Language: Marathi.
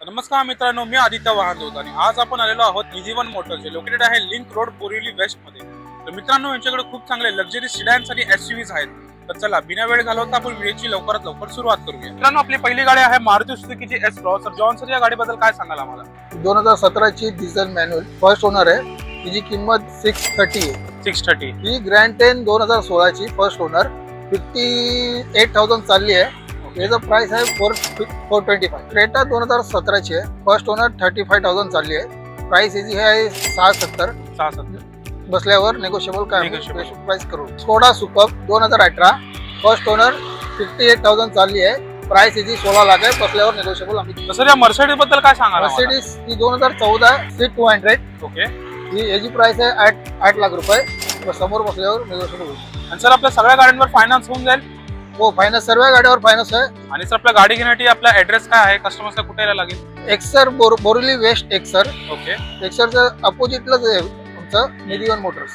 नमस्कार मित्रांनो, मी आदित्य वाहनदूत आणि आज आपण आलेलो आहोत इझीवन मोटर्स जे लोकेटेड आहे लिंक रोड बोरिवली वेस्ट मध्ये. तर मित्रांनो, यांच्याकडे खूप चांगले लक्झरी सिडॅन्स आणि एसयूव्हीज आहेत. तर चला बिना वेळ घालवता आपण व्हिडिओची लवकरात लवकर सुरुवात करूया. मित्रांनो, आपली पहिली गाडी आहे मारुती सुझुकीची एस क्रॉस. तर जॉन सर, या गाडीबद्दल काय सांगाल आम्हाला? 2017 डिझेल मॅन्युअल फर्स्ट ओनर आहे. तिची किंमत 630 आहे. 630. ही ग्रँड 10 2016 फर्स्ट ओनर 58,000 चालली आहे. याचं प्राइस आहे 425. क्रेटा 2017 आहे. फर्स्ट ओनर 35,000 चालली आहे. प्राइस याची आहे 670. बसल्यावर नेगोशिएबल काय प्राइस करू. स्कोडा सुपर 2018 फर्स्ट ओनर 58,000 चालली आहे. प्राइस याची 16 लाख आहे. बसल्यावर नेगोशिएबल आम्ही. सर, या मर्सिडीज बद्दल काय सांगाल? मर्सिडीज ही 2014 C200. ओके. ही याची प्राइस आहे 8 लाख रुपये. समोर बसल्यावर नेगोशिएबल होईल. आणि सर, आपल्या सगळ्या गाड्यांवर फायनान्स होऊन जाईल? हो, फायनान्स सर्व गाडीवर फायनान्स आहे. आणि सर, आपल्या गाडी घेण्यासाठी आपला ऍड्रेस काय आहे? कस्टमर्सला कुठे यायला लागेल? एक्सर बोरिवली वेस्ट एक्सर. ओके. एक्सरच्या अपोजिटलाच आहे तुमचं इझीवन मोटर्स.